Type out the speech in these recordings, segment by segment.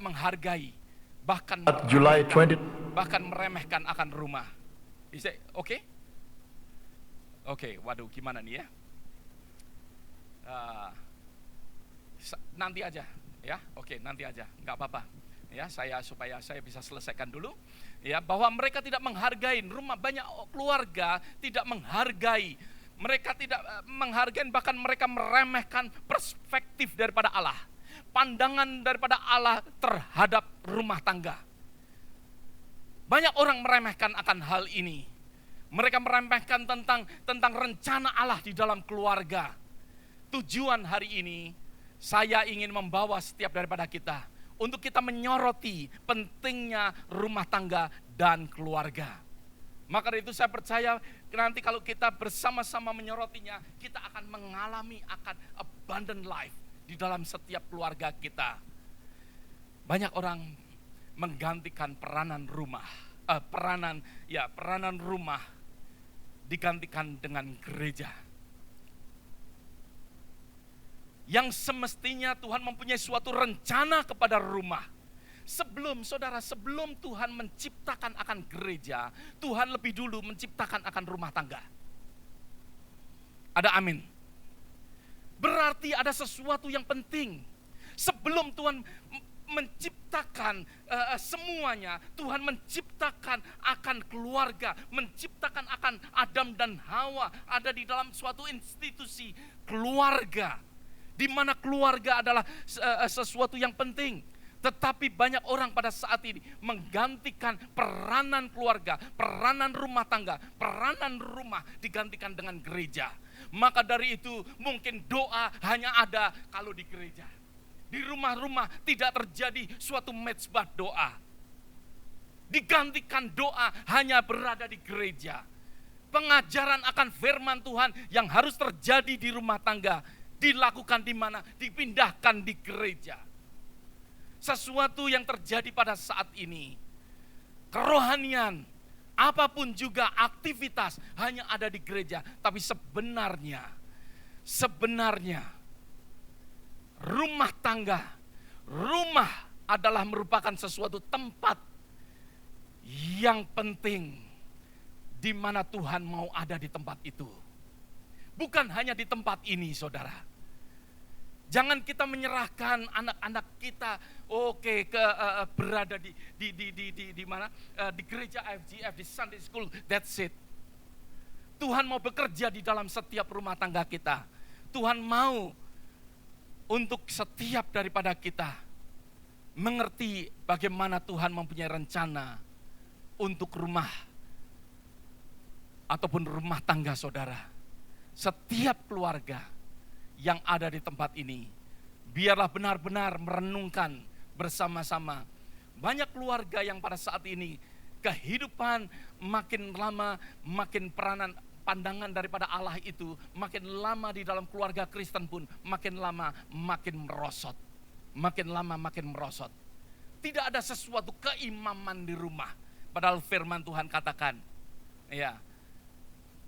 tidak menghargai, bahkan July 20. bahkan meremehkan akan rumah. Is it okay? Oke, waduh gimana nih ya? Nanti aja ya. Oke, nanti aja, nggak apa-apa ya, supaya saya bisa selesaikan dulu ya, bahwa mereka tidak menghargai rumah. Banyak keluarga tidak menghargai, mereka tidak menghargai, bahkan mereka meremehkan perspektif daripada Allah, pandangan daripada Allah terhadap rumah tangga. Banyak orang meremehkan akan hal ini. Mereka meremehkan tentang rencana Allah di dalam keluarga. Tujuan hari ini, saya ingin membawa setiap daripada kita untuk kita menyoroti pentingnya rumah tangga dan keluarga. Maka dari itu saya percaya nanti kalau kita bersama-sama menyorotinya, kita akan mengalami akan abundant life di dalam setiap keluarga kita. Banyak orang menggantikan peranan rumah, peranan rumah digantikan dengan gereja. Yang semestinya Tuhan mempunyai suatu rencana kepada rumah. Sebelum Tuhan menciptakan akan gereja, Tuhan lebih dulu menciptakan akan rumah tangga. Ada amin. Berarti ada sesuatu yang penting. Sebelum Tuhan menciptakan semuanya, Tuhan menciptakan akan keluarga, menciptakan akan Adam dan Hawa, ada di dalam suatu institusi keluarga, di mana keluarga adalah sesuatu yang penting. Tetapi banyak orang pada saat ini menggantikan peranan keluarga, peranan rumah tangga, peranan rumah digantikan dengan gereja. Maka dari itu mungkin doa hanya ada kalau di gereja. Di rumah-rumah tidak terjadi suatu mezbah doa. Digantikan doa hanya berada di gereja. Pengajaran akan firman Tuhan yang harus terjadi di rumah tangga dilakukan di mana? Dipindahkan di gereja. Sesuatu yang terjadi pada saat ini, kerohanian, apapun juga aktivitas hanya ada di gereja. Tapi sebenarnya rumah tangga, rumah adalah merupakan sesuatu tempat yang penting di mana Tuhan mau ada di tempat itu. Bukan hanya di tempat ini, saudara. Jangan kita menyerahkan anak-anak kita berada di mana? Di gereja IFGF, di Sunday School, that's it. Tuhan mau bekerja di dalam setiap rumah tangga kita. Tuhan mau untuk setiap daripada kita mengerti bagaimana Tuhan mempunyai rencana untuk rumah ataupun rumah tangga saudara. Setiap keluarga yang ada di tempat ini, biarlah benar-benar merenungkan bersama-sama. Banyak keluarga yang pada saat ini kehidupan makin lama, makin peranan pandangan daripada Allah itu makin lama di dalam keluarga Kristen pun makin lama makin merosot. Makin lama makin merosot. Tidak ada sesuatu keimaman di rumah. Padahal firman Tuhan katakan, ya,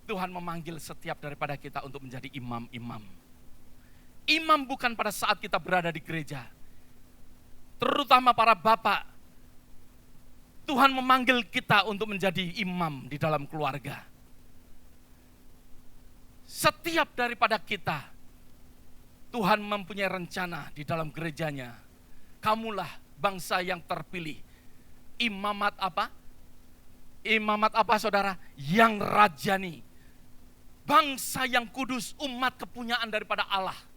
Tuhan memanggil setiap daripada kita untuk menjadi imam-imam. Imam bukan pada saat kita berada di gereja. Terutama para bapak. Tuhan memanggil kita untuk menjadi imam di dalam keluarga. Setiap daripada kita, Tuhan mempunyai rencana di dalam gerejanya. Kamulah bangsa yang terpilih. Imamat apa? Imamat apa saudara? Yang rajani. Bangsa yang kudus, umat kepunyaan daripada Allah.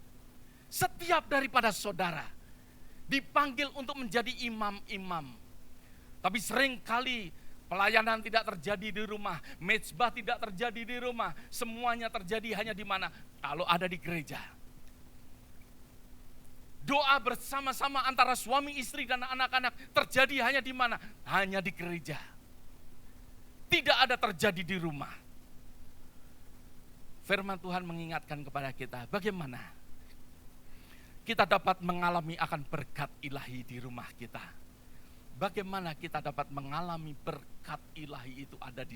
Setiap daripada saudara dipanggil untuk menjadi imam-imam. Tapi seringkali pelayanan tidak terjadi di rumah, mezbah tidak terjadi di rumah, semuanya terjadi hanya di mana? Kalau ada di gereja. Doa bersama-sama antara suami istri dan anak-anak terjadi hanya di mana? Hanya di gereja. Tidak ada terjadi di rumah. Firman Tuhan mengingatkan kepada kita, bagaimana kita dapat mengalami akan berkat ilahi di rumah kita. Bagaimana kita dapat mengalami berkat ilahi itu ada di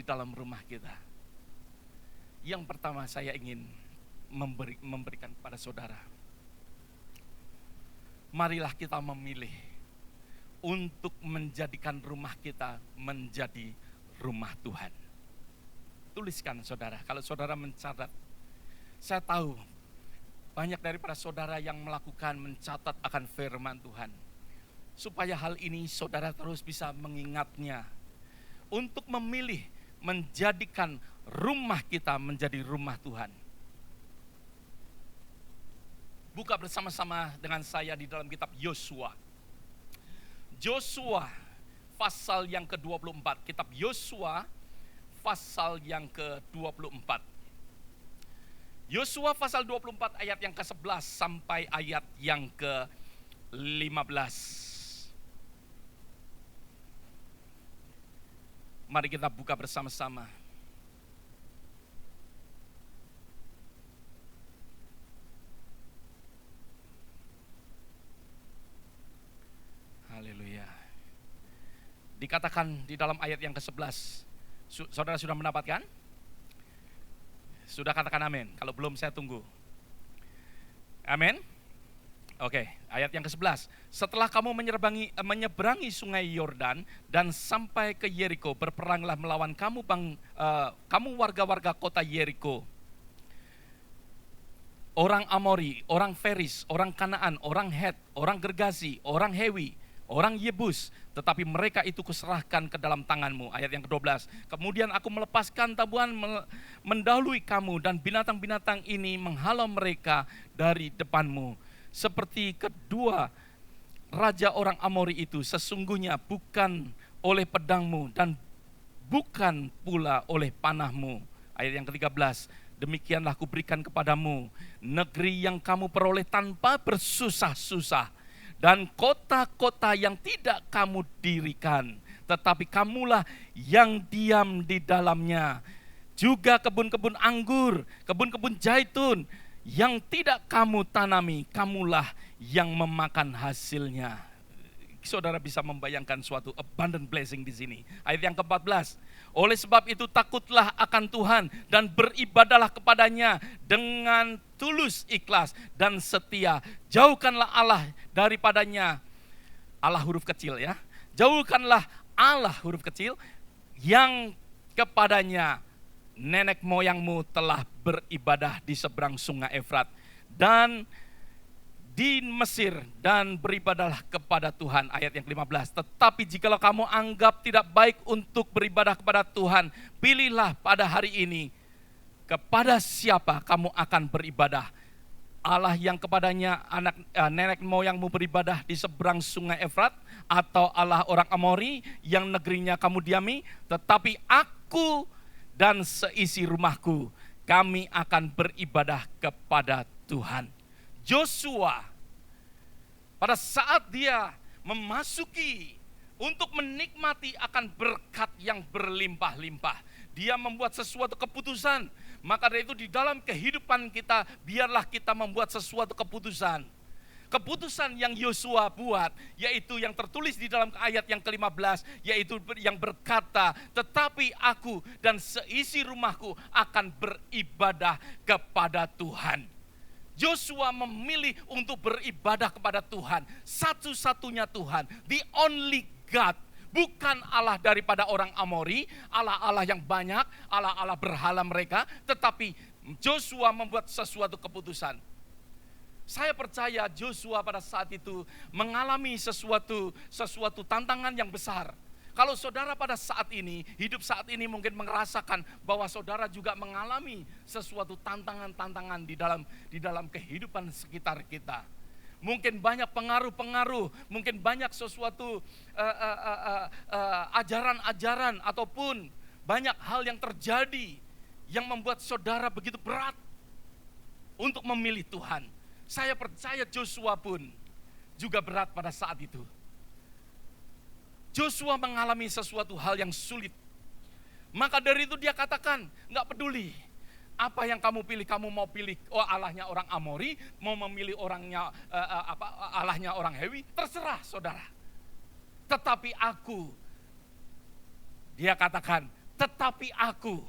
dalam rumah kita. Yang pertama saya ingin memberikan kepada saudara. Marilah kita memilih untuk menjadikan rumah kita menjadi rumah Tuhan. Tuliskan saudara, kalau saudara mencatat. Saya tahu banyak daripada saudara yang melakukan mencatat akan firman Tuhan. Supaya hal ini saudara terus bisa mengingatnya. Untuk memilih menjadikan rumah kita menjadi rumah Tuhan. Buka bersama-sama dengan saya di dalam kitab Yosua. Yosua pasal yang ke-24. Kitab Yosua pasal yang ke-24. Yosua pasal 24 ayat yang ke-11 sampai ayat yang ke-15. Mari kita buka bersama-sama. Haleluya. Dikatakan di dalam ayat yang ke-11. Saudara sudah mendapatkan? Sudah, katakan amin. Kalau belum saya tunggu. Amin. Oke, ayat yang ke-11. Setelah kamu menyeberangi sungai Yordan dan sampai ke Yeriko, berperanglah melawan kamu warga-warga kota Yeriko. Orang Amori, orang Feris, orang Kanaan, orang Het, orang Gergasi, orang Hewi, orang Yebus, tetapi mereka itu kuserahkan ke dalam tanganmu. Ayat yang ke-12. Kemudian aku melepaskan tabuhan mendahului kamu, dan binatang-binatang ini menghalau mereka dari depanmu. Seperti kedua raja orang Amori itu, sesungguhnya bukan oleh pedangmu dan bukan pula oleh panahmu. Ayat yang ke-13. Demikianlah kuberikan kepadamu negeri yang kamu peroleh tanpa bersusah-susah, dan kota-kota yang tidak kamu dirikan, tetapi kamulah yang diam di dalamnya. Juga kebun-kebun anggur, kebun-kebun zaitun yang tidak kamu tanami, kamulah yang memakan hasilnya. Saudara bisa membayangkan suatu abundant blessing di sini. Ayat yang ke-14. Oleh sebab itu takutlah akan Tuhan dan beribadahlah kepadanya dengan tulus, ikhlas dan setia. Jauhkanlah Allah daripadanya. Allah huruf kecil ya. Jauhkanlah Allah huruf kecil yang kepadanya nenek moyangmu telah beribadah di seberang sungai Efrat dan di Mesir, dan beribadahlah kepada Tuhan. Ayat yang ke-15. Tetapi jikalau kamu anggap tidak baik untuk beribadah kepada Tuhan, pilihlah pada hari ini kepada siapa kamu akan beribadah. Allah yang kepadanya nenek moyangmu beribadah di seberang sungai Efrat, atau Allah orang Amori yang negerinya kamu diami. Tetapi aku dan seisi rumahku, kami akan beribadah kepada Tuhan. Yosua pada saat dia memasuki untuk menikmati akan berkat yang berlimpah-limpah, dia membuat sesuatu keputusan. Maka dari itu di dalam kehidupan kita, biarlah kita membuat sesuatu keputusan. Keputusan yang Yosua buat, yaitu yang tertulis di dalam ayat yang ke-15, yaitu yang berkata, tetapi aku dan seisi rumahku akan beribadah kepada Tuhan. Yosua memilih untuk beribadah kepada Tuhan, satu-satunya Tuhan, the only God. Bukan Allah daripada orang Amori, Allah-Allah yang banyak, Allah-Allah berhala mereka, tetapi Yosua membuat sesuatu keputusan. Saya percaya Yosua pada saat itu mengalami sesuatu tantangan yang besar. Kalau saudara pada saat ini, hidup saat ini mungkin merasakan bahwa saudara juga mengalami sesuatu tantangan-tantangan di dalam kehidupan sekitar kita. Mungkin banyak pengaruh-pengaruh, mungkin banyak sesuatu ajaran-ajaran ataupun banyak hal yang terjadi yang membuat saudara begitu berat untuk memilih Tuhan. Saya percaya Yosua pun juga berat pada saat itu. Yosua mengalami sesuatu hal yang sulit. Maka dari itu dia katakan, enggak peduli apa yang kamu pilih, kamu mau pilih Allahnya orang Amori, mau memilih Allahnya orang Hewi, terserah saudara. Tetapi aku, dia katakan, tetapi aku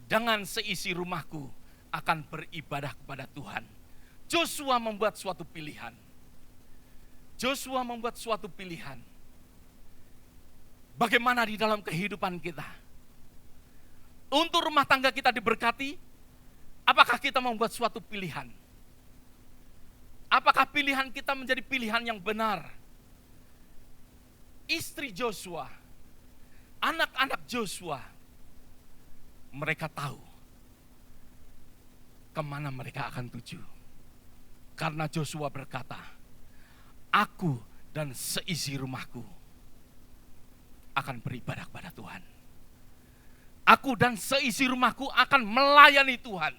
dengan seisi rumahku akan beribadah kepada Tuhan. Yosua membuat suatu pilihan. Yosua membuat suatu pilihan. Bagaimana di dalam kehidupan kita? Untuk rumah tangga kita diberkati, apakah kita membuat suatu pilihan? Apakah pilihan kita menjadi pilihan yang benar? Istri Joshua, anak-anak Joshua, mereka tahu kemana mereka akan tuju. Karena Joshua berkata, aku dan seisi rumahku akan beribadah kepada Tuhan. Aku dan seisi rumahku akan melayani Tuhan.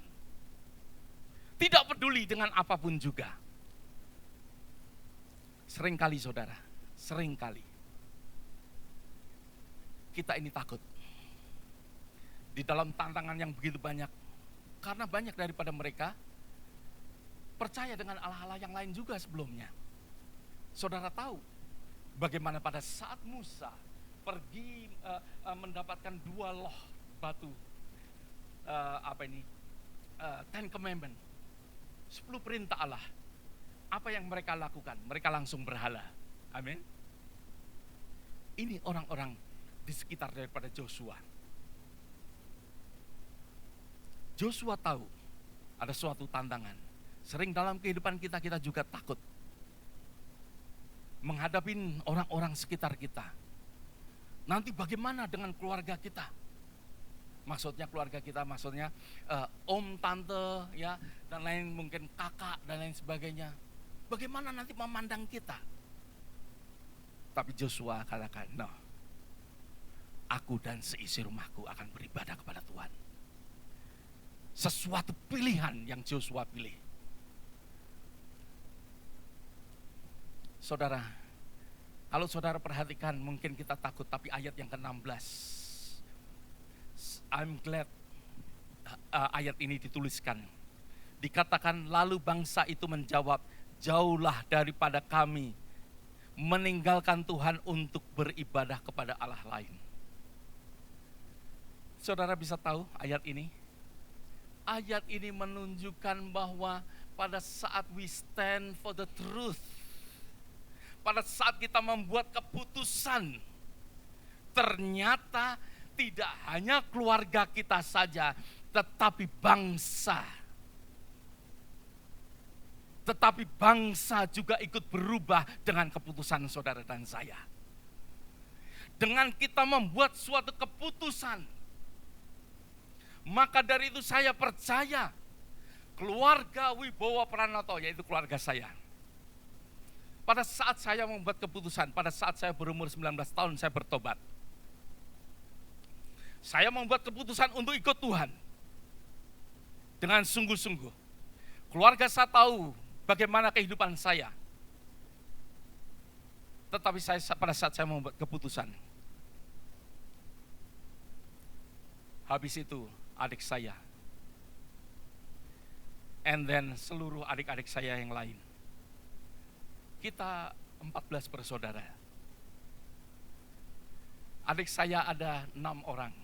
Tidak peduli dengan apapun juga. Seringkali saudara, seringkali kita ini takut. Di dalam tantangan yang begitu banyak. Karena banyak daripada mereka percaya dengan Allah-Allah yang lain juga sebelumnya. Saudara tahu bagaimana pada saat Musa pergi mendapatkan 2 loh batu, Ten Commandment, 10 perintah Allah. Apa yang mereka lakukan? Mereka langsung berhala. Amin. Ini orang-orang di sekitar daripada Joshua. Joshua tahu ada suatu tantangan. Sering dalam kehidupan kita juga takut menghadapi orang-orang sekitar kita. Nanti bagaimana dengan keluarga kita? Maksudnya keluarga kita, maksudnya om, tante, ya, dan lain, mungkin kakak dan lain sebagainya. Bagaimana nanti memandang kita? Tapi Joshua katakan, no, aku dan seisi rumahku akan beribadah kepada Tuhan. Sesuatu pilihan yang Joshua pilih. Saudara, kalau saudara perhatikan, mungkin kita takut, tapi ayat yang ke-16, I'm glad ayat ini dituliskan. Dikatakan, lalu bangsa itu menjawab, jauhlah daripada kami meninggalkan Tuhan untuk beribadah kepada Allah lain. Saudara bisa tahu ayat ini? Ayat ini menunjukkan bahwa pada saat we stand for the truth, pada saat kita membuat keputusan, ternyata tidak hanya keluarga kita saja, tetapi bangsa. Tetapi bangsa juga ikut berubah dengan keputusan saudara dan saya. Dengan kita membuat suatu keputusan, maka dari itu saya percaya keluarga Wibowo Pranoto, yaitu keluarga saya. Pada saat saya membuat keputusan, pada saat saya berumur 19 tahun saya bertobat. Saya membuat keputusan untuk ikut Tuhan dengan sungguh-sungguh. Keluarga saya tahu bagaimana kehidupan saya. Tetapi pada saat saya membuat keputusan, habis itu adik saya, and then seluruh adik-adik saya yang lain. Kita 14 bersaudara. Adik saya ada 6 orang.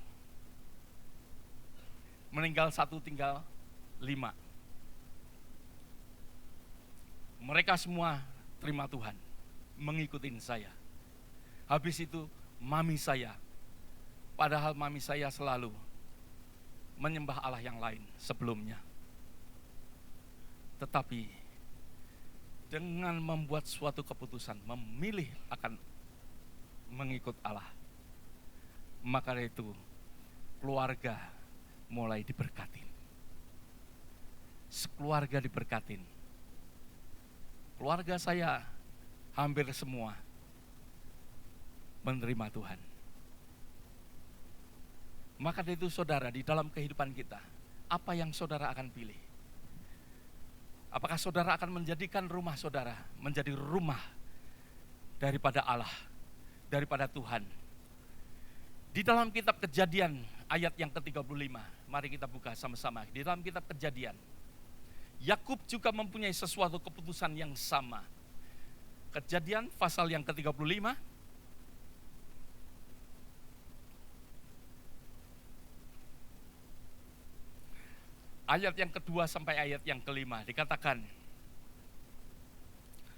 Meninggal 1, tinggal 5. Mereka semua terima Tuhan, mengikutin saya. Habis itu mami saya, padahal mami saya selalu menyembah Allah yang lain sebelumnya. Tetapi dengan membuat suatu keputusan, memilih akan mengikut Allah, maka dari itu keluarga mulai diberkatin. Sekeluarga diberkatin. Keluarga saya hampir semua menerima Tuhan. Maka dari itu saudara, di dalam kehidupan kita, apa yang saudara akan pilih? Apakah saudara akan menjadikan rumah saudara menjadi rumah daripada Allah, daripada Tuhan? Di dalam kitab Kejadian ayat yang ke-35, mari kita buka sama-sama. Di dalam kitab Kejadian, Yakub juga mempunyai sesuatu keputusan yang sama. Kejadian pasal yang ke-35, ayat yang kedua sampai ayat yang kelima, dikatakan,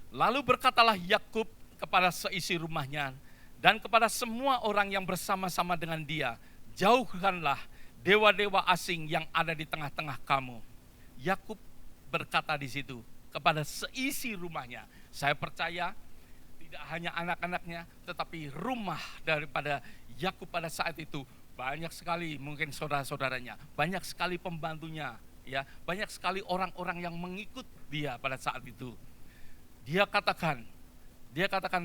lalu berkatalah Yakub kepada seisi rumahnya dan kepada semua orang yang bersama-sama dengan dia, jauhkanlah dewa-dewa asing yang ada di tengah-tengah kamu. Yakub berkata di situ kepada seisi rumahnya. Saya percaya tidak hanya anak-anaknya, tetapi rumah daripada Yakub pada saat itu banyak sekali, mungkin saudara-saudaranya, banyak sekali pembantunya, ya, banyak sekali orang-orang yang mengikut dia pada saat itu. Dia katakan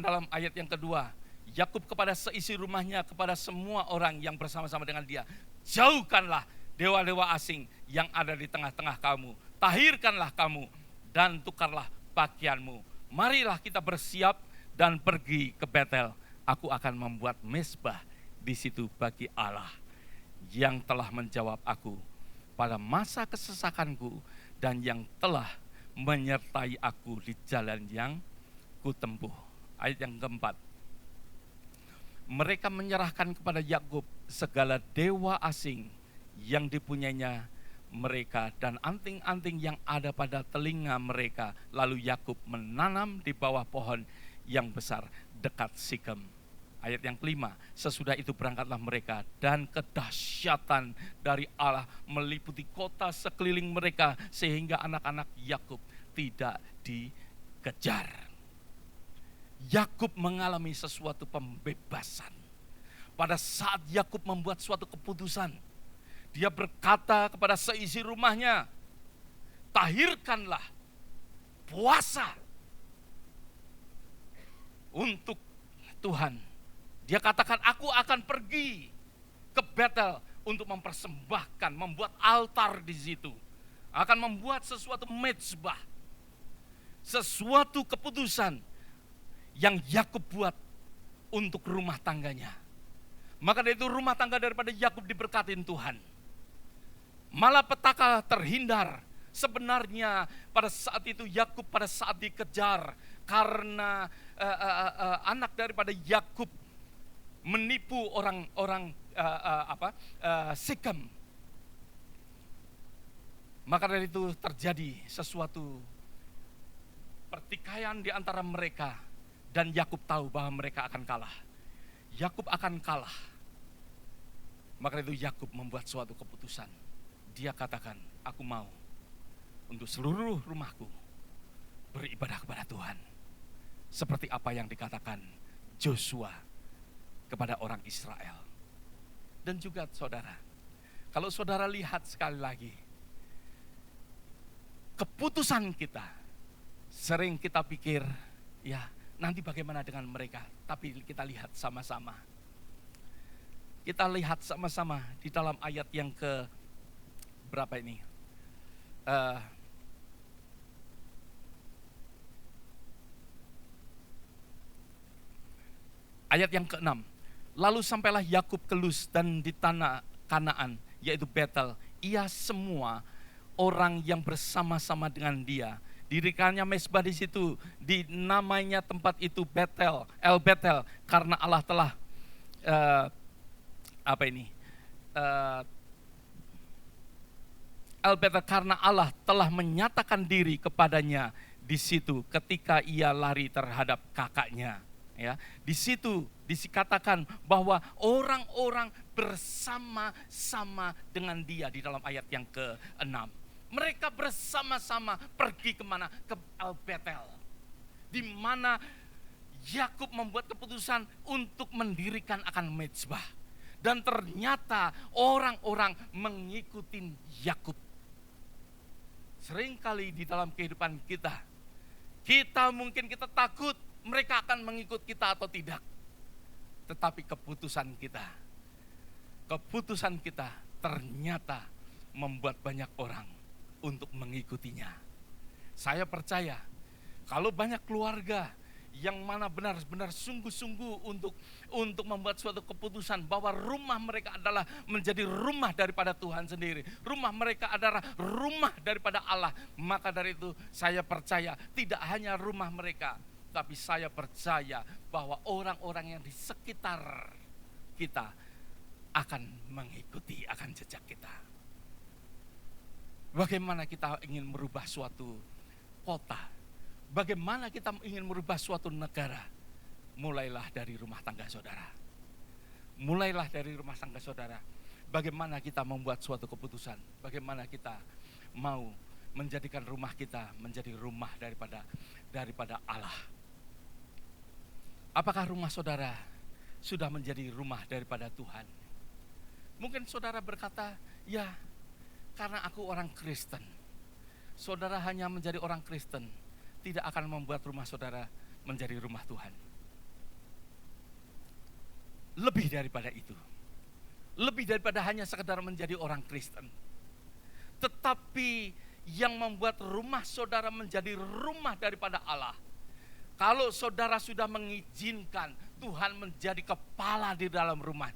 dalam ayat yang kedua, Yakub kepada seisi rumahnya, kepada semua orang yang bersama-sama dengan dia, jauhkanlah dewa-dewa asing yang ada di tengah-tengah kamu, tahirkanlah kamu dan tukarlah pakaianmu. Marilah kita bersiap dan pergi ke Betel. Aku akan membuat mezbah di situ bagi Allah yang telah menjawab aku pada masa kesesakanku dan yang telah menyertai aku di jalan yang kutempuh. Ayat yang keempat. Mereka menyerahkan kepada Yakub segala dewa asing yang dipunyainya mereka dan anting-anting yang ada pada telinga mereka. Lalu Yakub menanam di bawah pohon yang besar dekat Sikem. Ayat yang kelima, sesudah itu berangkatlah mereka dan kedahsyatan dari Allah meliputi kota sekeliling mereka sehingga anak-anak Yakub tidak dikejar. Yakub mengalami sesuatu pembebasan. Pada saat Yakub membuat suatu keputusan, dia berkata kepada seisi rumahnya, tahirkanlah, puasa untuk Tuhan. Dia katakan, aku akan pergi ke Betel untuk mempersembahkan, membuat altar di situ. Akan membuat sesuatu mezbah. Sesuatu keputusan yang Yakub buat untuk rumah tangganya. Maka dari itu rumah tangga daripada Yakub diberkatin Tuhan. Malapetaka terhindar. Sebenarnya pada saat itu Yakub pada saat dikejar karena anak daripada Yakub menipu orang-orang Sikem. Maka dari itu terjadi sesuatu pertikaian di antara mereka dan Yakub tahu bahwa mereka akan kalah. Yakub akan kalah. Maka dari itu Yakub membuat suatu keputusan. Dia katakan, aku mau untuk seluruh rumahku beribadah kepada Tuhan. Seperti apa yang dikatakan Joshua kepada orang Israel. Dan juga saudara, kalau saudara lihat sekali lagi, keputusan kita, sering kita pikir, ya nanti bagaimana dengan mereka, tapi kita lihat sama-sama. Kita lihat sama-sama di dalam ayat yang ke berapa ini? Ayat yang ke-6. Lalu sampailah Yakub ke Luz dan di tanah Kanaan, yaitu Betel. Ia semua orang yang bersama-sama dengan dia. Dirikannya mezbah di situ, dinamainya tempat itu Betel, El Betel, karena Allah telah El Betel karena Allah telah menyatakan diri kepadanya di situ ketika ia lari terhadap kakaknya. Ya, di situ dikatakan bahwa orang-orang bersama-sama dengan dia di dalam ayat yang ke-6. Mereka bersama-sama pergi kemana? Ke El Betel. Di mana Yakub membuat keputusan untuk mendirikan akan mezbah. Dan ternyata orang-orang mengikuti Yakub. Seringkali di dalam kehidupan kita mungkin kita takut mereka akan mengikut kita atau tidak. Tetapi keputusan kita ternyata membuat banyak orang untuk mengikutinya. Saya percaya kalau banyak keluarga yang mana benar-benar sungguh-sungguh untuk membuat suatu keputusan bahwa rumah mereka adalah menjadi rumah daripada Tuhan sendiri. Rumah mereka adalah rumah daripada Allah. Maka dari itu saya percaya tidak hanya rumah mereka, tapi saya percaya bahwa orang-orang yang di sekitar kita akan mengikuti akan jejak kita. Bagaimana kita ingin merubah suatu kota? Bagaimana kita ingin merubah suatu negara? mulailah dari rumah tangga saudara. Mulailah dari rumah tangga saudara. Bagaimana kita membuat suatu keputusan, bagaimana kita mau menjadikan rumah kita menjadi rumah daripada Allah. Apakah rumah saudara sudah menjadi rumah daripada Tuhan? Mungkin saudara berkata, ya karena aku orang Kristen. Saudara hanya menjadi orang Kristen, tidak akan membuat rumah saudara menjadi rumah Tuhan. Lebih daripada itu. Lebih daripada hanya sekedar menjadi orang Kristen. Tetapi yang membuat rumah saudara menjadi rumah daripada Allah, kalau saudara sudah mengizinkan Tuhan menjadi kepala di dalam rumah,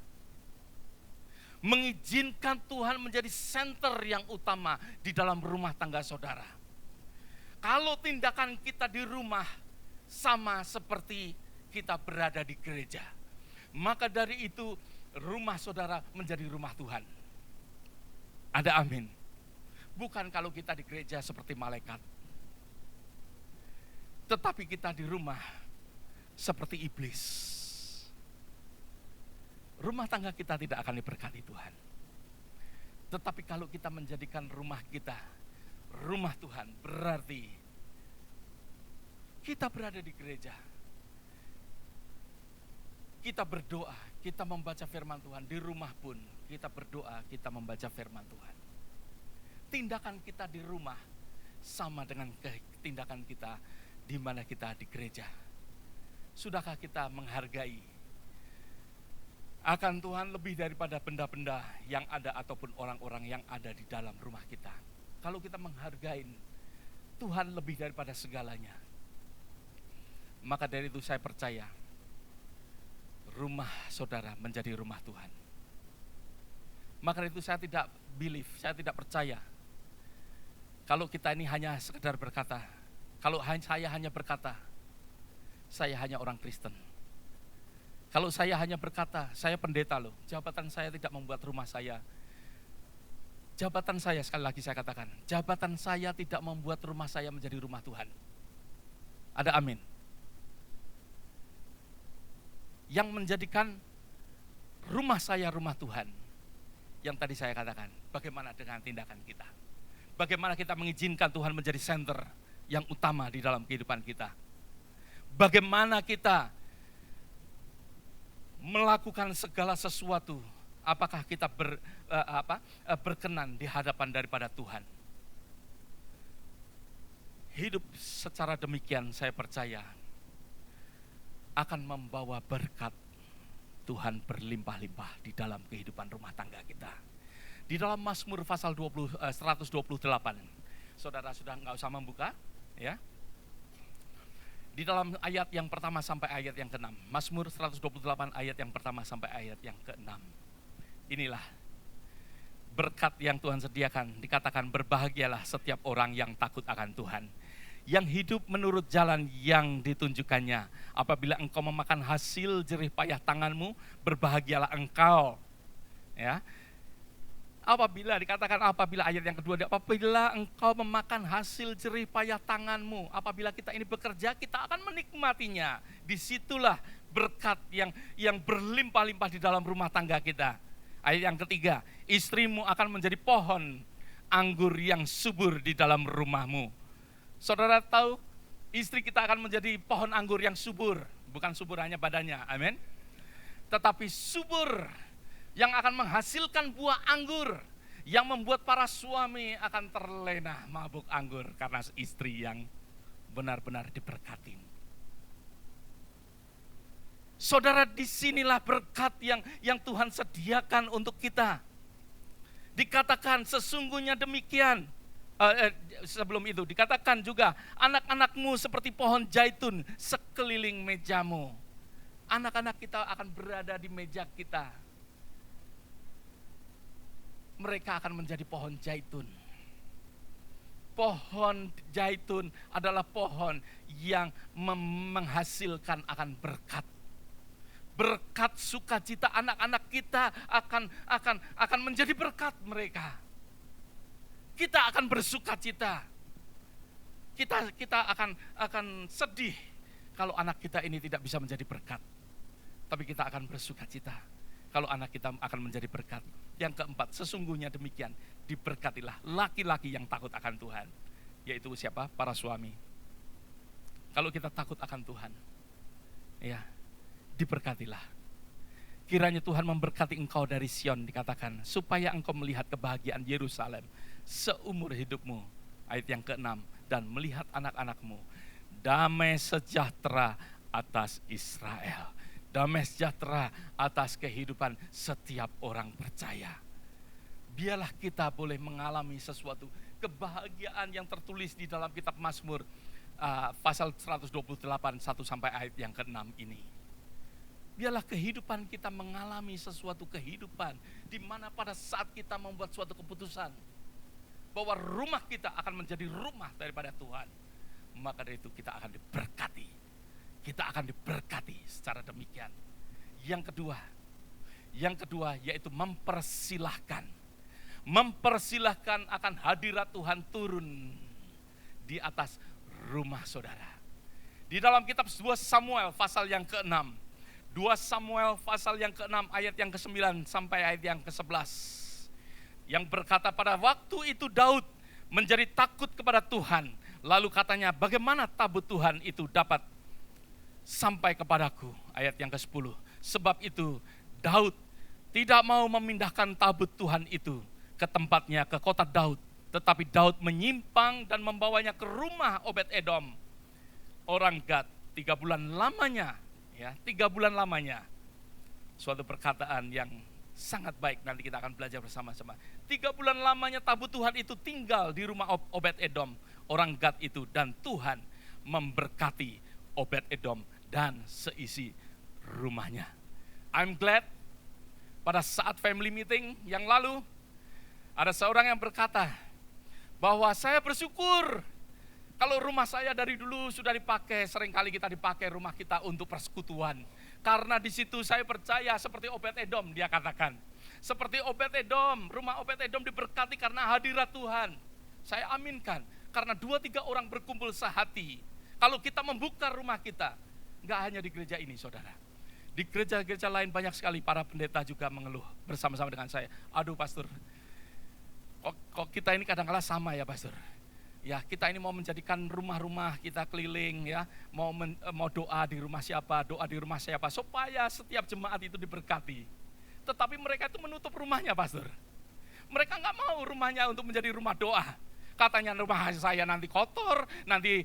mengizinkan Tuhan menjadi center yang utama di dalam rumah tangga saudara. Kalau tindakan kita di rumah sama seperti kita berada di gereja, maka dari itu rumah saudara menjadi rumah Tuhan. Ada amin. Bukan kalau kita di gereja seperti malaikat, tetapi kita di rumah seperti iblis. Rumah tangga kita tidak akan diberkati Tuhan. Tetapi kalau kita menjadikan rumah kita rumah Tuhan, berarti kita berada di gereja. Kita berdoa, kita membaca firman Tuhan. Di rumah pun kita berdoa, kita membaca firman Tuhan. Tindakan kita di rumah sama dengan tindakan kita di mana kita di gereja. Sudahkah kita menghargai akan Tuhan lebih daripada benda-benda yang ada ataupun orang-orang yang ada di dalam rumah kita? Kalau kita menghargai Tuhan lebih daripada segalanya, maka dari itu saya percaya rumah saudara menjadi rumah Tuhan. Maka dari itu saya tidak believe, saya tidak percaya kalau kita ini hanya sekedar berkata, kalau saya hanya berkata, saya hanya orang Kristen. Kalau saya hanya berkata, saya pendeta loh, jabatan saya tidak membuat rumah saya. Jabatan saya, sekali lagi saya katakan, jabatan saya tidak membuat rumah saya menjadi rumah Tuhan. Ada amin. Yang menjadikan rumah saya rumah Tuhan, yang tadi saya katakan, bagaimana dengan tindakan kita? Bagaimana kita mengizinkan Tuhan menjadi center yang utama di dalam kehidupan kita? Bagaimana kita melakukan segala sesuatu? Apakah kita berkenan di hadapan daripada Tuhan? Hidup secara demikian saya percaya akan membawa berkat Tuhan berlimpah-limpah di dalam kehidupan rumah tangga kita. Di dalam Mazmur pasal 128, saudara sudah nggak usah membuka, ya. Di dalam ayat yang pertama sampai ayat yang ke-6, Mazmur 128 ayat yang pertama sampai ayat yang ke-6. Inilah berkat yang Tuhan sediakan, dikatakan berbahagialah setiap orang yang takut akan Tuhan, yang hidup menurut jalan yang ditunjukkannya. Apabila engkau memakan hasil jerih payah tanganmu, berbahagialah engkau. Ya. Apabila ayat yang kedua, apabila engkau memakan hasil jerih payah tanganmu, apabila kita ini bekerja, kita akan menikmatinya. Disitulah berkat yang berlimpah-limpah di dalam rumah tangga kita. Ayat yang ketiga, istrimu akan menjadi pohon anggur yang subur di dalam rumahmu. Saudara tahu, istri kita akan menjadi pohon anggur yang subur, bukan subur hanya badannya, amin. Tetapi subur yang akan menghasilkan buah anggur, yang membuat para suami akan terlena mabuk anggur karena istri yang benar-benar diberkati. Saudara, disinilah berkat yang Tuhan sediakan untuk kita. Dikatakan sesungguhnya demikian. Sebelum itu dikatakan juga, anak-anakmu seperti pohon zaitun sekeliling mejamu. Anak-anak kita akan berada di meja kita. Mereka akan menjadi pohon zaitun. Pohon zaitun adalah pohon yang menghasilkan akan berkat. Berkat sukacita anak-anak kita akan menjadi berkat mereka. Kita akan bersukacita. Kita akan sedih kalau anak kita ini tidak bisa menjadi berkat. Tapi kita akan bersuka cita kalau anak kita akan menjadi berkat. Yang keempat, sesungguhnya demikian, diberkatilah laki-laki yang takut akan Tuhan. Yaitu siapa? Para suami. Kalau kita takut akan Tuhan, ya, diberkatilah. Kiranya Tuhan memberkati engkau dari Sion, dikatakan, supaya engkau melihat kebahagiaan Yerusalem seumur hidupmu. Ayat yang ke-6, dan melihat anak-anakmu, damai sejahtera atas Israel. Damai sejahtera atas kehidupan setiap orang percaya. Biarlah kita boleh mengalami sesuatu kebahagiaan yang tertulis di dalam kitab Mazmur pasal 128 1 sampai ayat yang ke-6 ini. Biarlah kehidupan kita mengalami sesuatu kehidupan di mana pada saat kita membuat suatu keputusan bahwa rumah kita akan menjadi rumah daripada Tuhan, maka dari itu kita akan diberkati. Kita akan diberkati secara demikian. Yang kedua yaitu mempersilahkan. Mempersilahkan akan hadirat Tuhan turun di atas rumah saudara. Di dalam kitab 2 Samuel pasal yang ke-6. 2 Samuel pasal yang ke-6 ayat yang ke-9 sampai ayat yang ke-11. Yang berkata, pada waktu itu Daud menjadi takut kepada Tuhan. Lalu katanya, bagaimana tabut Tuhan itu dapat sampai kepadaku, ayat yang ke-10. Sebab itu Daud tidak mau memindahkan tabut Tuhan itu ke tempatnya, ke kota Daud. Tetapi Daud menyimpang dan membawanya ke rumah Obed-Edom, orang Gad, 3 bulan lamanya. Ya, 3 bulan lamanya. Suatu perkataan yang sangat baik, nanti kita akan belajar bersama-sama. 3 bulan lamanya tabut Tuhan itu tinggal di rumah Obed-Edom, orang Gad itu. Dan Tuhan memberkati Obed-Edom dan seisi rumahnya. I'm glad pada saat family meeting yang lalu ada seorang yang berkata bahwa saya bersyukur kalau rumah saya dari dulu sudah dipakai, seringkali kita dipakai rumah kita untuk persekutuan. Karena di situ saya percaya seperti Obed-Edom, dia katakan. Seperti Obed-Edom, rumah Obed-Edom diberkati karena hadirat Tuhan. Saya aminkan, karena 2-3 orang berkumpul sehati. Kalau kita membuka rumah kita, nggak hanya di gereja ini saudara. Di gereja-gereja lain banyak sekali para pendeta juga mengeluh bersama-sama dengan saya. Aduh pastor, kok kita ini kadang-kala sama ya pastor. Ya, kita ini mau menjadikan rumah-rumah kita keliling ya, mau doa di rumah siapa, supaya setiap jemaat itu diberkati. Tetapi mereka itu menutup rumahnya pastor. Mereka nggak mau rumahnya untuk menjadi rumah doa. Katanya rumah saya nanti kotor, nanti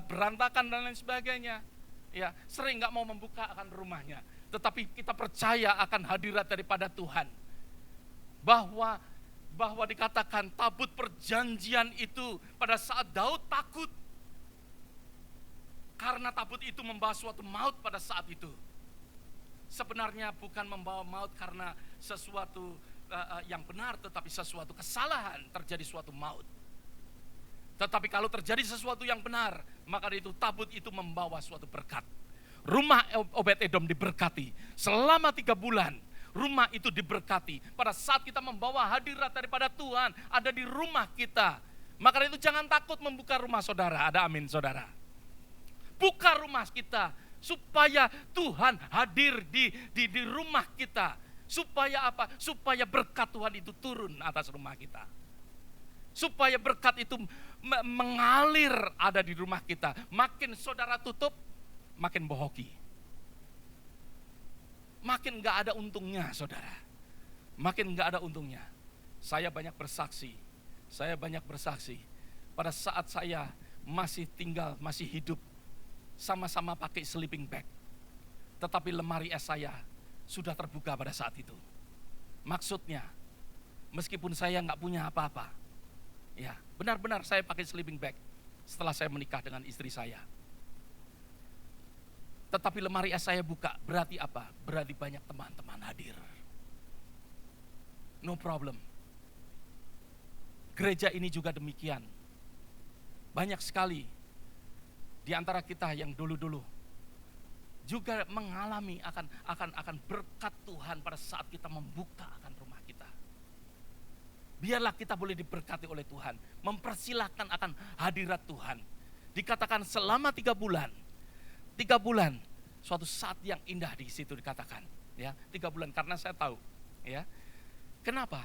berantakan dan lain sebagainya. Ya, sering nggak mau membuka akan rumahnya. Tetapi kita percaya akan hadirat daripada Tuhan. Bahwa dikatakan tabut perjanjian itu pada saat Daud takut. Karena tabut itu membawa suatu maut pada saat itu. Sebenarnya bukan membawa maut karena sesuatu yang benar, tetapi sesuatu kesalahan, terjadi suatu maut. Tetapi kalau terjadi sesuatu yang benar, maka itu tabut itu membawa suatu berkat. Rumah Obed-Edom diberkati selama 3 bulan. Rumah itu diberkati. Pada saat kita membawa hadirat daripada Tuhan ada di rumah kita, maka itu jangan takut membuka rumah saudara. Ada amin saudara. Buka rumah kita supaya Tuhan hadir di rumah kita. Supaya apa? Supaya berkat Tuhan itu turun atas rumah kita. Supaya berkat itu mengalir ada di rumah kita. Makin saudara tutup, makin bohoki. Makin gak ada untungnya saudara. Makin gak ada untungnya. Saya banyak bersaksi. Pada saat saya masih tinggal, masih hidup, sama-sama pakai sleeping bag. Tetapi lemari es saya sudah terbuka pada saat itu. Maksudnya, meskipun saya gak punya apa-apa, ya, benar-benar saya pakai sleeping bag setelah saya menikah dengan istri saya. Tetapi lemari es saya buka, berarti apa? Berarti banyak teman-teman hadir. No problem. Gereja ini juga demikian. Banyak sekali di antara kita yang dulu-dulu juga mengalami akan berkat Tuhan pada saat kita membuka akan rumah kita. Biarlah kita boleh diberkati oleh Tuhan, mempersilahkan akan hadirat Tuhan. Dikatakan selama 3 bulan, 3 bulan, suatu saat yang indah di situ dikatakan. Ya, 3 bulan karena saya tahu. Ya, kenapa?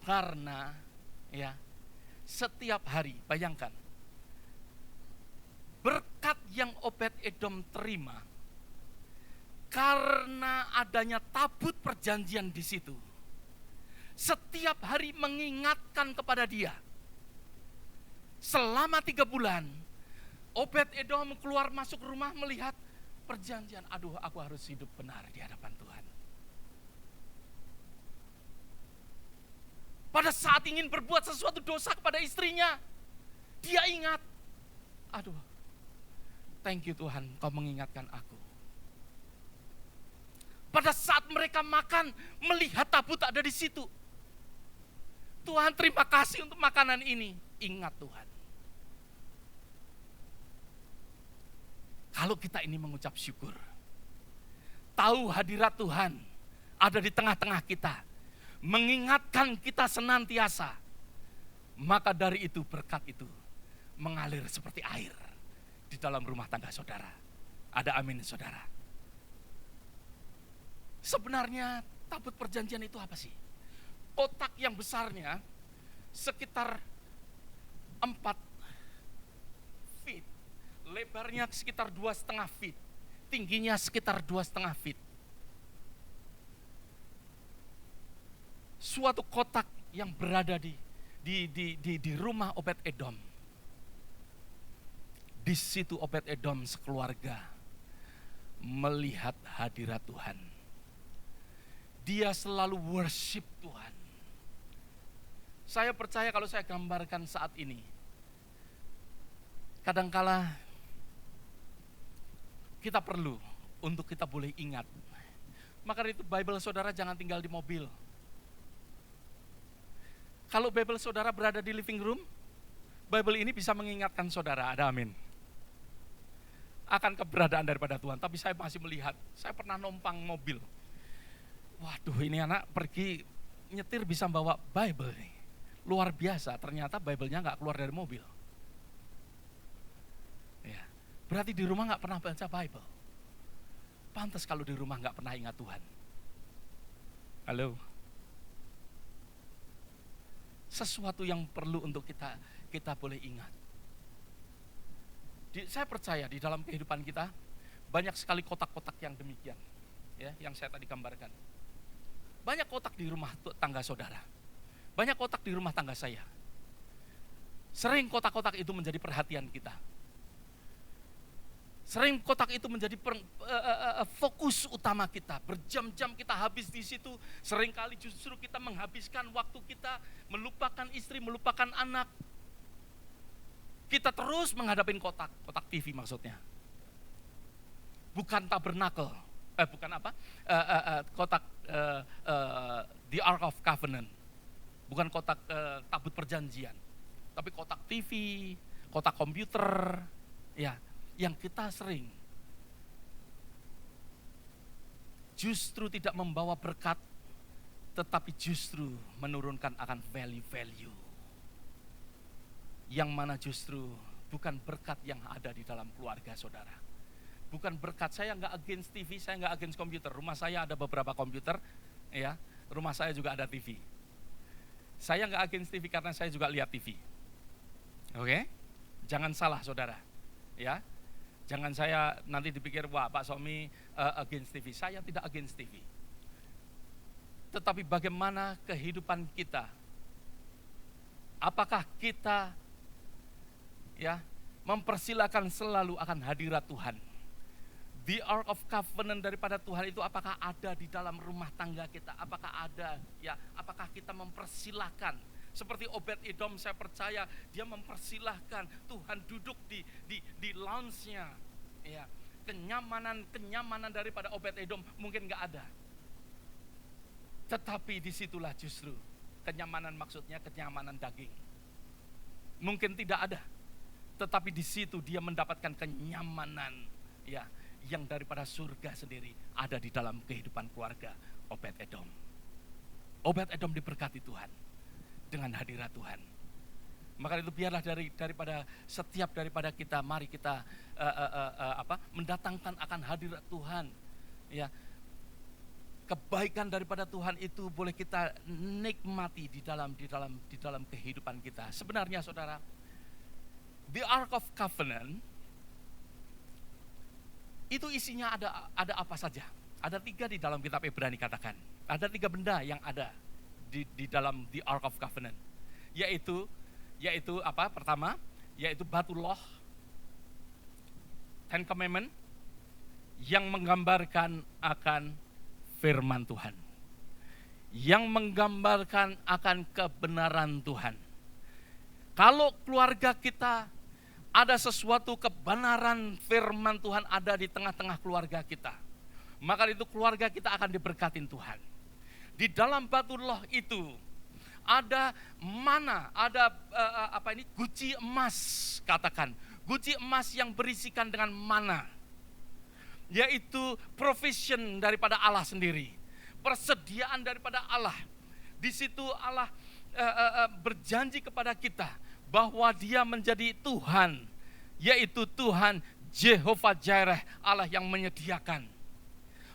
Karena ya setiap hari, bayangkan, berkat yang Obed-Edom terima karena adanya tabut perjanjian di situ. Setiap hari mengingatkan kepada dia. Selama 3 bulan, Obed-Edom keluar masuk rumah melihat perjanjian. Aduh, aku harus hidup benar di hadapan Tuhan. Pada saat ingin berbuat sesuatu dosa kepada istrinya, dia ingat, aduh, thank you Tuhan, kau mengingatkan aku. Pada saat mereka makan, melihat tabut ada di situ. Tuhan, terima kasih untuk makanan ini. Ingat Tuhan. Kalau kita ini mengucap syukur, tahu hadirat Tuhan ada di tengah-tengah kita, mengingatkan kita senantiasa, maka dari itu berkat itu mengalir seperti air di dalam rumah tangga saudara. Ada amin saudara. Sebenarnya tabut perjanjian itu apa sih? Kotak yang besarnya sekitar 4 feet, lebarnya sekitar 2,5 feet, tingginya sekitar 2,5 feet. Suatu kotak yang berada di rumah Obed-Edom. Di situ Obed-Edom sekeluarga melihat hadirat Tuhan. Dia selalu worship Tuhan. Saya percaya kalau saya gambarkan saat ini, kadangkala kita perlu untuk kita boleh ingat. Maka itu Bible saudara jangan tinggal di mobil. Kalau Bible saudara berada di living room, Bible ini bisa mengingatkan saudara, ada amin, akan keberadaan daripada Tuhan. Tapi saya masih melihat, saya pernah numpang mobil. Waduh, ini anak pergi nyetir bisa bawa Bible nih. Luar biasa, ternyata Bible-nya gak keluar dari mobil. Ya, berarti di rumah gak pernah baca Bible. Pantas kalau di rumah gak pernah ingat Tuhan. Halo. Sesuatu yang perlu untuk kita boleh ingat. Saya percaya di dalam kehidupan kita banyak sekali kotak-kotak yang demikian, ya, yang saya tadi gambarkan. Banyak kotak di rumah tangga saudara, banyak kotak di rumah tangga saya. Sering kotak-kotak itu menjadi perhatian kita. Sering kotak itu menjadi fokus utama kita. Berjam-jam kita habis di situ. Seringkali justru kita menghabiskan waktu kita melupakan istri, melupakan anak. Kita terus menghadapin kotak TV maksudnya. Bukan tabernakel, bukan apa? Kotak The Ark of Covenant. Bukan kotak tabut perjanjian. Tapi kotak TV, kotak komputer, ya, yang kita sering justru tidak membawa berkat, tetapi justru menurunkan akan value-value. Yang mana justru bukan berkat yang ada di dalam keluarga saudara. Bukan berkat, saya nggak against TV, saya nggak against komputer. Rumah saya ada beberapa komputer, ya. Rumah saya juga ada TV. Saya nggak against TV karena saya juga lihat TV. Oke? Jangan salah saudara, ya. Jangan saya nanti dipikir, wah Pak Somi against TV. Saya tidak against TV. Tetapi bagaimana kehidupan kita? Apakah kita, ya, mempersilakan selalu akan hadirat Tuhan? The Ark of Covenant daripada Tuhan itu apakah ada di dalam rumah tangga kita? Apakah ada, ya? Apakah kita mempersilahkan? Seperti Obed-Edom, saya percaya dia mempersilahkan Tuhan duduk di lounge-nya. Ya, kenyamanan daripada Obed-Edom mungkin nggak ada. Tetapi disitulah justru kenyamanan, maksudnya kenyamanan daging. Mungkin tidak ada. Tetapi di situ dia mendapatkan kenyamanan, ya, yang daripada surga sendiri ada di dalam kehidupan keluarga Obed-Edom. Obed-Edom diberkati Tuhan dengan hadirat Tuhan. Maka itu biarlah daripada kita, mari kita mendatangkan akan hadirat Tuhan. Ya, kebaikan daripada Tuhan itu boleh kita nikmati di dalam kehidupan kita. Sebenarnya saudara, the Ark of Covenant itu isinya ada apa saja? Ada 3 di dalam kitab Ibrani katakan. Ada 3 benda yang ada di dalam the Ark of Covenant. Yaitu apa? Pertama, yaitu batu loh, Ten Commandment, yang menggambarkan akan firman Tuhan, yang menggambarkan akan kebenaran Tuhan. Kalau keluarga kita ada sesuatu kebenaran firman Tuhan ada di tengah-tengah keluarga kita, maka itu keluarga kita akan diberkatin Tuhan. Di dalam batu loh itu ada mana, ada guci emas, katakan guci emas yang berisikan dengan mana, yaitu provision daripada Allah sendiri, persediaan daripada Allah. Di situ Allah berjanji kepada kita bahwa Dia menjadi Tuhan, yaitu Tuhan Jehovah Jireh, Allah yang menyediakan.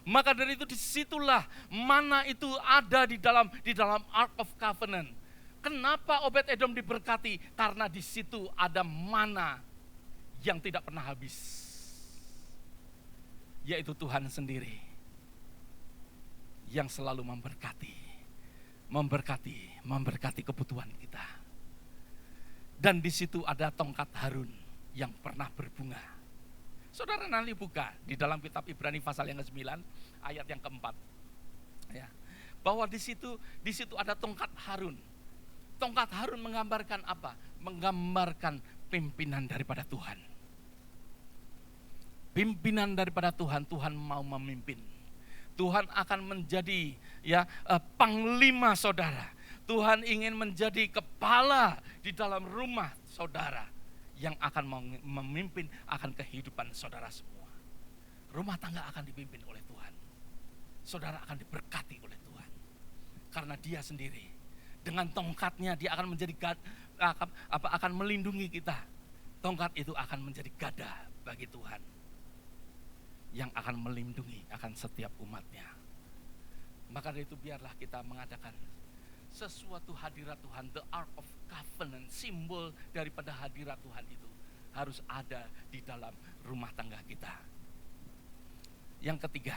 Maka dari itu disitulah mana itu ada di dalam Ark of Covenant. Kenapa Obed-Edom diberkati? Karena di situ ada mana yang tidak pernah habis, yaitu Tuhan sendiri yang selalu memberkati kebutuhan kita. Dan di situ ada tongkat Harun yang pernah berbunga. Saudara nanti buka di dalam kitab Ibrani pasal yang ke-9 ayat yang ke-4. Ya. Bahwa di situ ada tongkat Harun. Tongkat Harun menggambarkan apa? Menggambarkan pimpinan daripada Tuhan. Pimpinan daripada Tuhan, Tuhan mau memimpin. Tuhan akan menjadi panglima saudara. Tuhan ingin menjadi kepala di dalam rumah saudara, yang akan memimpin akan kehidupan saudara semua. Rumah tangga akan dipimpin oleh Tuhan. Saudara akan diberkati oleh Tuhan. Karena Dia sendiri dengan tongkatnya Dia akan menjadi akan melindungi kita. Tongkat itu akan menjadi gada bagi Tuhan, yang akan melindungi akan setiap umatnya. Maka dari itu biarlah kita mengadakan sesuatu hadirat Tuhan, the Ark of Covenant, simbol daripada hadirat Tuhan itu harus ada di dalam rumah tangga kita. Yang ketiga,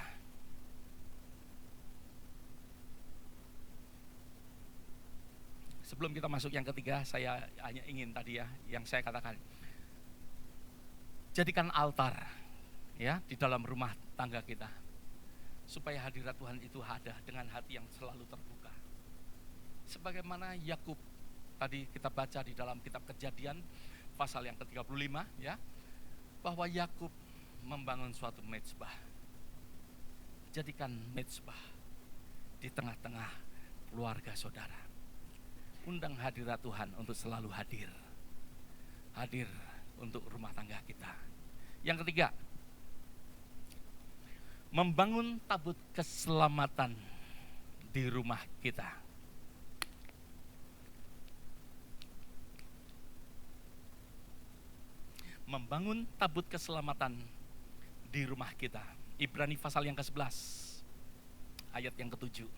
sebelum kita masuk yang ketiga, saya hanya ingin tadi yang saya katakan, jadikan altar di dalam rumah tangga kita, supaya hadirat Tuhan itu ada dengan hati yang selalu terbuka. Sebagaimana Yakub tadi kita baca di dalam kitab Kejadian pasal yang ke-35, bahwa Yakub membangun suatu mezbah. Jadikan mezbah di tengah-tengah keluarga saudara. Undang hadirat Tuhan untuk selalu hadir untuk rumah tangga kita. Yang ketiga, membangun tabut keselamatan di rumah kita. Membangun tabut keselamatan di rumah kita. Ibrani pasal yang ke-11 ayat yang ke-7.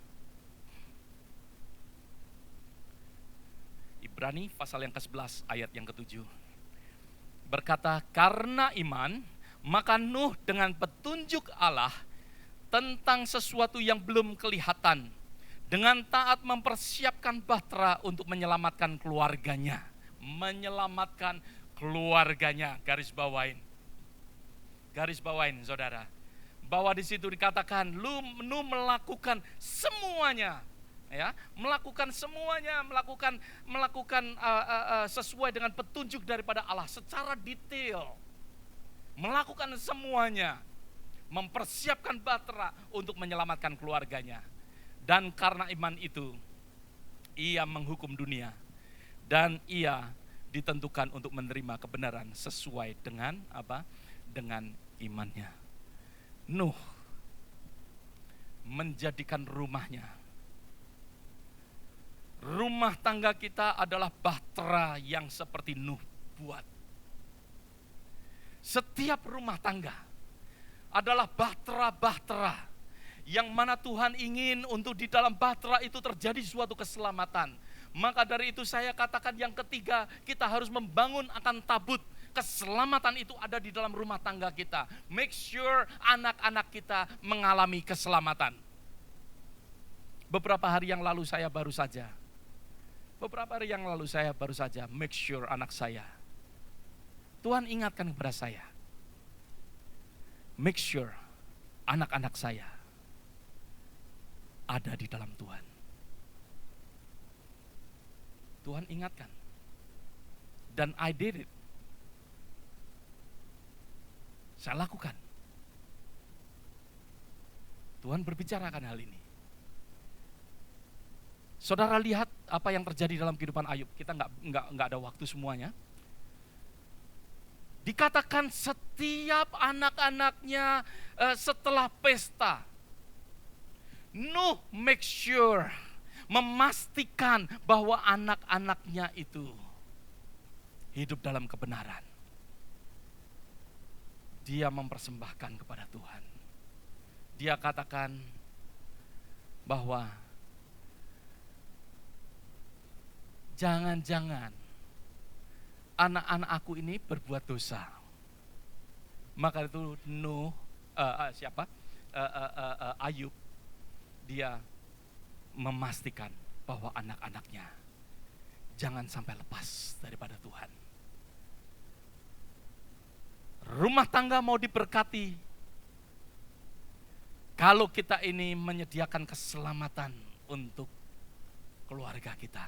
Ibrani pasal yang ke-11 ayat yang ke-7 berkata, karena iman maka Nuh dengan petunjuk Allah tentang sesuatu yang belum kelihatan, dengan taat mempersiapkan bahtera untuk menyelamatkan keluarganya. Menyelamatkan keluarganya, garis bawain saudara, bahwa di situ dikatakan Nuh melakukan semuanya, melakukan sesuai dengan petunjuk daripada Allah secara detail, melakukan semuanya, mempersiapkan bahtera untuk menyelamatkan keluarganya. Dan karena iman itu ia menghukum dunia, dan ia ditentukan untuk menerima kebenaran sesuai dengan apa? Dengan imannya. Nuh Rumah tangga kita adalah bahtera yang seperti Nuh buat. Setiap rumah tangga adalah bahtera-bahtera yang mana Tuhan ingin untuk di dalam bahtera itu terjadi suatu keselamatan. Maka dari itu saya katakan yang ketiga, kita harus membangun akan tabut. Keselamatan itu ada di dalam rumah tangga kita. Make sure anak-anak kita mengalami keselamatan. Beberapa hari yang lalu saya baru saja make sure anak saya. Tuhan ingatkan kepada saya. Make sure anak-anak saya ada di dalam Tuhan. Tuhan ingatkan. Dan I did it. Saya lakukan. Tuhan berbicara akan hal ini. Saudara lihat apa yang terjadi dalam kehidupan Ayub. Kita nggak ada waktu semuanya. Dikatakan setiap anak-anaknya setelah pesta, Nuh make sure, memastikan bahwa anak-anaknya itu hidup dalam kebenaran. Dia mempersembahkan kepada Tuhan. Dia katakan bahwa jangan-jangan anak-anak aku ini berbuat dosa. Maka itu Nuh, Ayub, dia memastikan bahwa anak-anaknya jangan sampai lepas daripada Tuhan. Rumah tangga mau diberkati kalau kita ini menyediakan keselamatan untuk keluarga kita.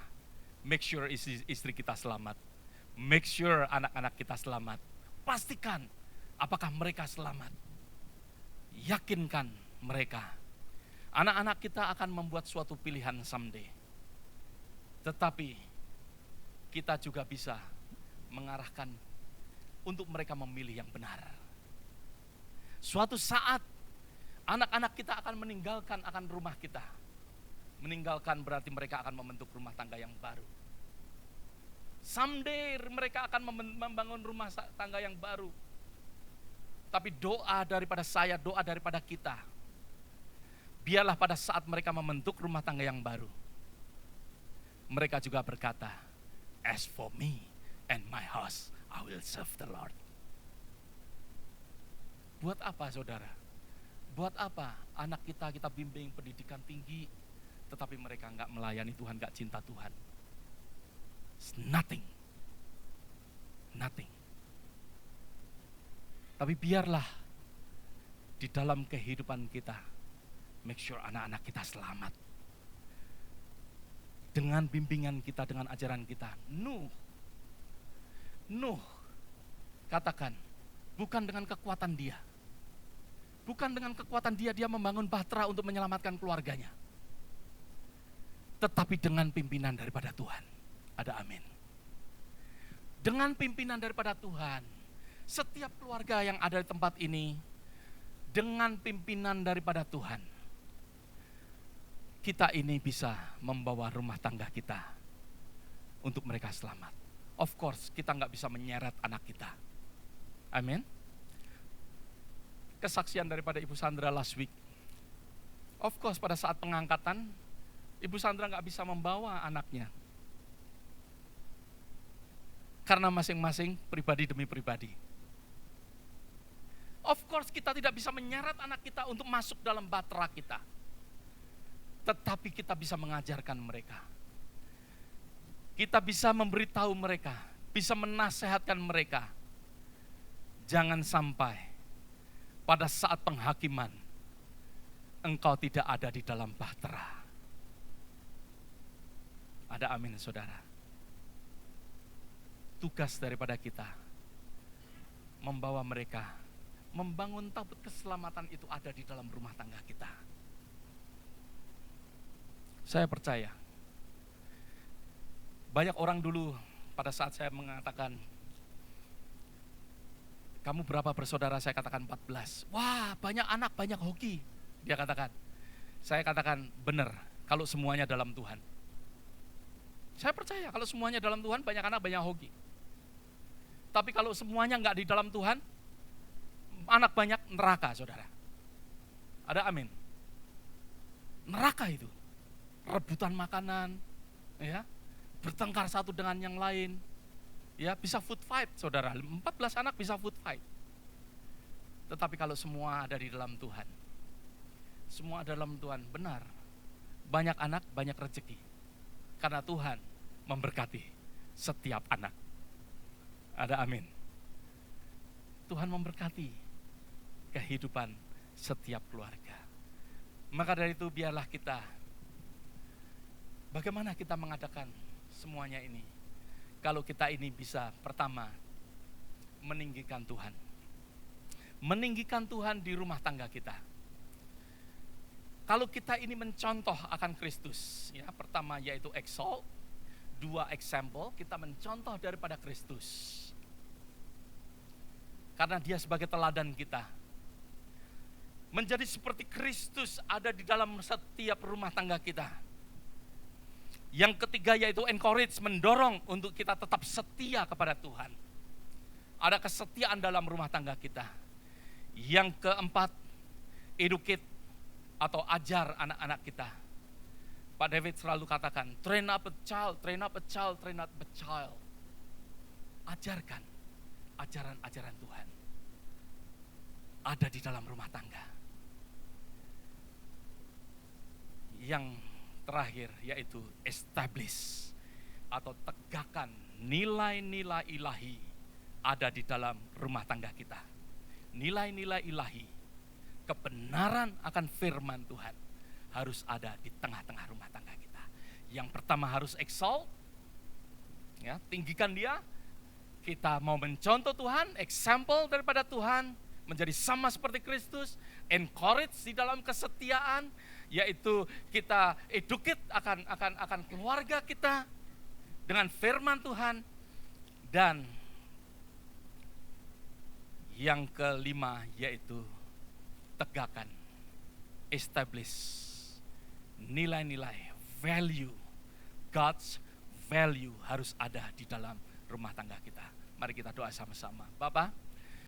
Make sure istri kita selamat. Make sure anak-anak kita selamat. Pastikan apakah mereka selamat. Yakinkan mereka. Anak-anak kita akan membuat suatu pilihan someday. Tetapi kita juga bisa mengarahkan untuk mereka memilih yang benar. Suatu saat anak-anak kita akan meninggalkan akan rumah kita. Meninggalkan berarti mereka akan membentuk rumah tangga yang baru. Someday mereka akan membangun rumah tangga yang baru. Tapi doa daripada saya, doa daripada kita, biarlah pada saat mereka membentuk rumah tangga yang baru, mereka juga berkata, as for me and my house, I will serve the Lord. Buat apa saudara? Buat apa anak kita bimbing pendidikan tinggi, tetapi mereka enggak melayani Tuhan, enggak cinta Tuhan? It's nothing. Nothing. Tapi biarlah di dalam kehidupan kita, make sure anak-anak kita selamat. Dengan bimbingan kita, dengan ajaran kita. Nuh, katakan, bukan dengan kekuatan dia. Bukan dengan kekuatan dia membangun bahtera untuk menyelamatkan keluarganya. Tetapi dengan pimpinan daripada Tuhan. Ada amin. Dengan pimpinan daripada Tuhan, setiap keluarga yang ada di tempat ini, dengan pimpinan daripada Tuhan, kita ini bisa membawa rumah tangga kita untuk mereka selamat. Of course, kita nggak bisa menyeret anak kita. Amin. Kesaksian daripada Ibu Sandra last week. Of course, pada saat pengangkatan, Ibu Sandra nggak bisa membawa anaknya. Karena masing-masing pribadi demi pribadi. Of course, kita tidak bisa menyeret anak kita untuk masuk dalam bahtera kita. Tetapi kita bisa mengajarkan mereka. Kita bisa memberitahu mereka, bisa menasehatkan mereka. Jangan sampai pada saat penghakiman engkau tidak ada di dalam bahtera. Ada amin saudara. Tugas daripada kita membawa mereka, membangun tabut keselamatan itu ada di dalam rumah tangga kita. Saya percaya banyak orang dulu pada saat saya mengatakan, kamu berapa bersaudara? Saya katakan 14. Wah, banyak anak, banyak hoki. Dia katakan. Saya katakan benar kalau semuanya dalam Tuhan. Saya percaya kalau semuanya dalam Tuhan, banyak anak banyak hoki. Tapi kalau semuanya nggak di dalam Tuhan, anak banyak neraka, saudara. Ada amin? Neraka itu, rebutan makanan, ya, bertengkar satu dengan yang lain, ya, bisa food fight, saudara. 14 anak bisa food fight. Tetapi kalau semua ada di dalam Tuhan, semua dalam Tuhan, benar, banyak anak, banyak rezeki. Karena Tuhan memberkati setiap anak. Ada amin. Tuhan memberkati kehidupan setiap keluarga. Maka dari itu biarlah kita, bagaimana kita mengadakan semuanya ini? Kalau kita ini bisa, pertama, meninggikan Tuhan. Meninggikan Tuhan di rumah tangga kita. Kalau kita ini mencontoh akan Kristus, ya, pertama yaitu exalt, 2 example, kita mencontoh daripada Kristus. Karena dia sebagai teladan kita. Menjadi seperti Kristus ada di dalam setiap rumah tangga kita. Yang ketiga yaitu encourage, mendorong untuk kita tetap setia kepada Tuhan. Ada kesetiaan dalam rumah tangga kita. Yang keempat, educate atau ajar anak-anak kita. Pak David selalu katakan, train up a child, train up a child, train up a child. Ajarkan ajaran-ajaran Tuhan. Ada di dalam rumah tangga. Yang terakhir yaitu establish atau tegakkan nilai-nilai ilahi ada di dalam rumah tangga kita. Nilai-nilai ilahi, kebenaran akan firman Tuhan harus ada di tengah-tengah rumah tangga kita. Yang pertama harus exalt, ya, tinggikan dia. Kita mau mencontoh Tuhan, example daripada Tuhan, menjadi sama seperti Kristus, encourage di dalam kesetiaan, yaitu kita educate akan keluarga kita dengan firman Tuhan. Dan yang kelima yaitu tegakkan, establish nilai-nilai, value, God's value harus ada di dalam rumah tangga kita. Mari kita doa sama-sama. Bapak,